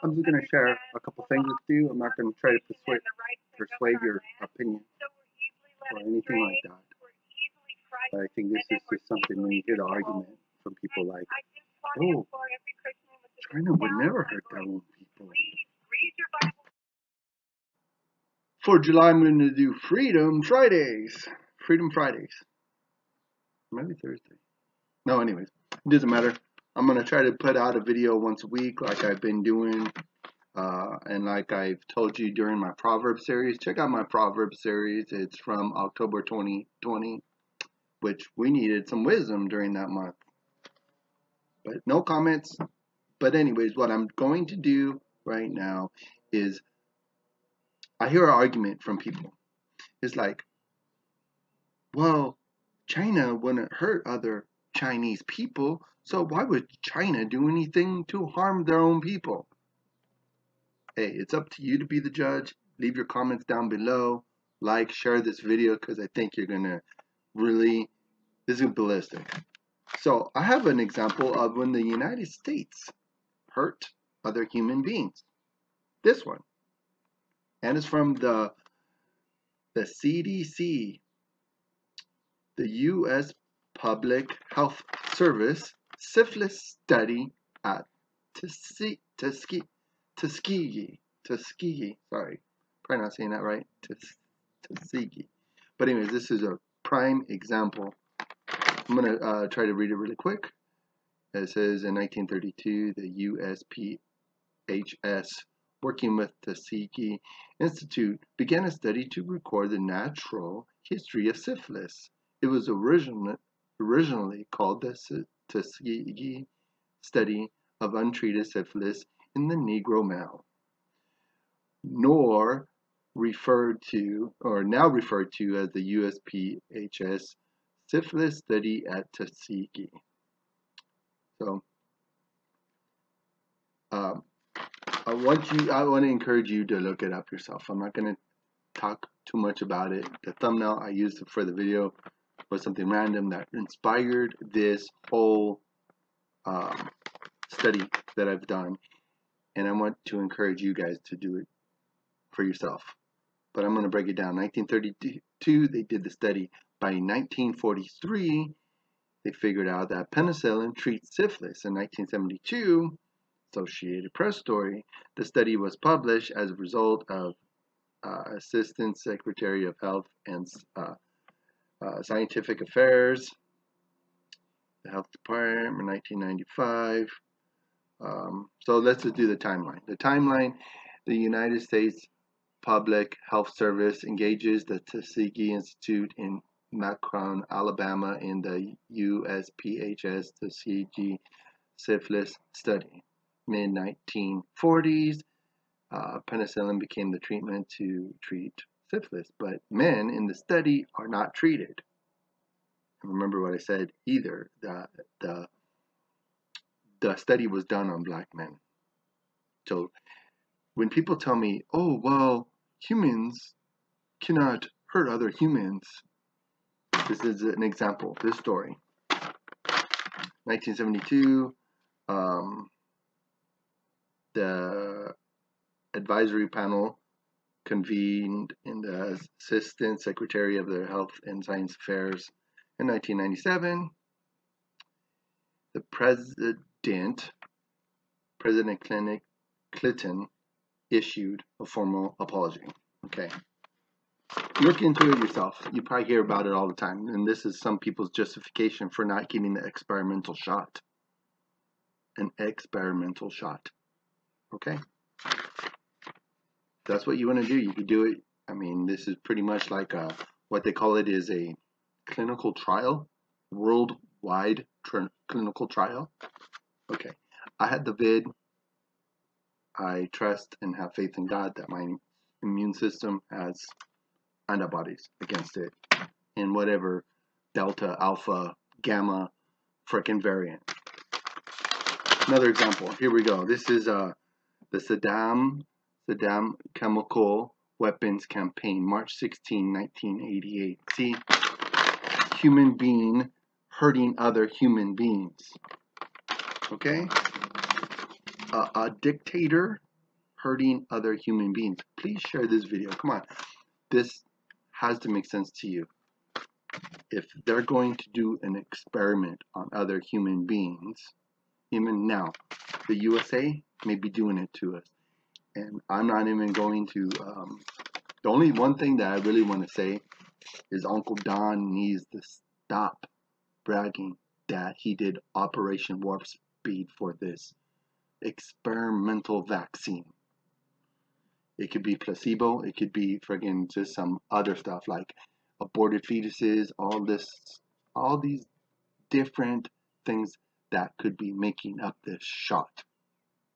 I'm just going to share a couple things with you. I'm not going to try to persuade your opinion or anything like that. But I think this is just something when you hear the argument from people like, oh, China would never hurt their own people. For July, I'm going to do Freedom Fridays. Freedom Fridays. Maybe Thursday. No, anyways, it doesn't matter. I'm going to try to put out a video once a week like I've been doing. And like I've told you during my Proverbs series, check out my Proverbs series. It's from October 2020, which we needed some wisdom during that month. But no comments. But anyways, what I'm going to do right now is I hear an argument from people. It's like, well, China wouldn't hurt other Chinese people, so why would China do anything to harm their own people? Hey, it's up to you to be the judge. Leave your comments down below. Like, share this video because I think you're going to really, this is ballistic. So I have an example of when the United States hurt other human beings. This one. And it's from the CDC, the U.S. Public Health Service syphilis study at Tuskegee, sorry, probably not saying that right, Tuskegee. But anyways, this is a prime example. I'm going to try to read it really quick. It says in 1932, the USPHS, working with the Tuskegee Institute, began a study to record the natural history of syphilis. It was originally called the Tuskegee Study of Untreated Syphilis in the Negro Male, now referred to as the USPHS Syphilis Study at Tuskegee. So, I want to encourage you to look it up yourself. I'm not going to talk too much about it. The thumbnail I used for the video was something random that inspired this whole study that I've done, and I want to encourage you guys to do it for yourself. But I'm going to break it down. 1932, they did the study. By 1943, they figured out that penicillin treats syphilis. In 1972, Associated Press story, the study was published as a result of Assistant Secretary of Health and Scientific Affairs, the Health Department, 1995. So let's just do the timeline. The timeline, the United States Public Health Service engages the Tuskegee Institute in Macon, Alabama in the USPHS Tuskegee Syphilis Study. Mid-1940s, penicillin became the treatment to treat syphilis, but men in the study are not treated. And remember what I said, either the study was done on black men. So when people tell me, oh, well, humans cannot hurt other humans, this is an example, this story. 1972, the advisory panel convened in the Assistant Secretary of the Health and Science Affairs. In 1997, the President Clinton issued a formal apology. Okay. Look into it yourself. You probably hear about it all the time. And this is some people's justification for not getting the experimental shot. An experimental shot. Okay? That's what you want to do. You could do it. I mean, this is pretty much like what they call it is a clinical trial. Worldwide clinical trial. Okay. I had the vid. I trust and have faith in God that my immune system has antibodies against it in whatever delta, alpha, gamma frickin' variant. Another example. Here we go. This is the Saddam chemical weapons campaign, March 16, 1988. See, human being hurting other human beings. Okay? A dictator hurting other human beings. Please share this video. Come on. This has to make sense to you. If they're going to do an experiment on other human beings, even now, the USA may be doing it to us. And I'm not even going to, the only one thing that I really want to say is Uncle Don needs to stop bragging that he did Operation Warp Speed for this experimental vaccine. It could be placebo, it could be friggin' just some other stuff like aborted fetuses, all these different things that could be making up this shot.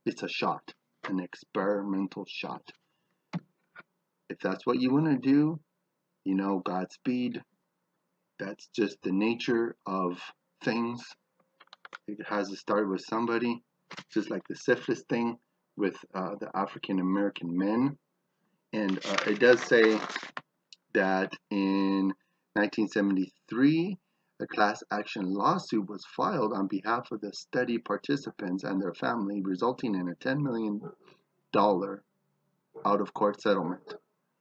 It's a shot, an experimental shot. If that's what you want to do, you know, Godspeed. That's just the nature of things. It has to start with somebody, just like the syphilis thing with the African American men. And it does say that in 1973, a class action lawsuit was filed on behalf of the study participants and their family, resulting in a $10 million out-of-court settlement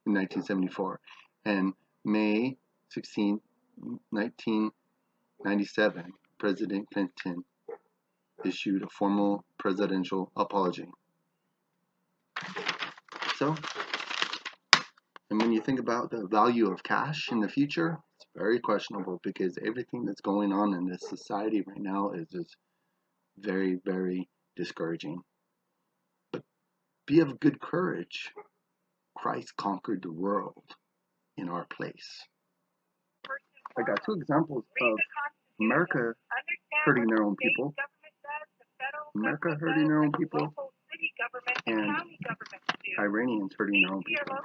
in 1974. And May 16, 1997, President Clinton issued a formal presidential apology. So, and when you think about the value of cash in the future, it's very questionable because everything that's going on in this society right now is just very, very discouraging. But be of good courage. Christ conquered the world in our place. I got two examples of America hurting their own people. America hurting their own people, and Iranians hurting their own people.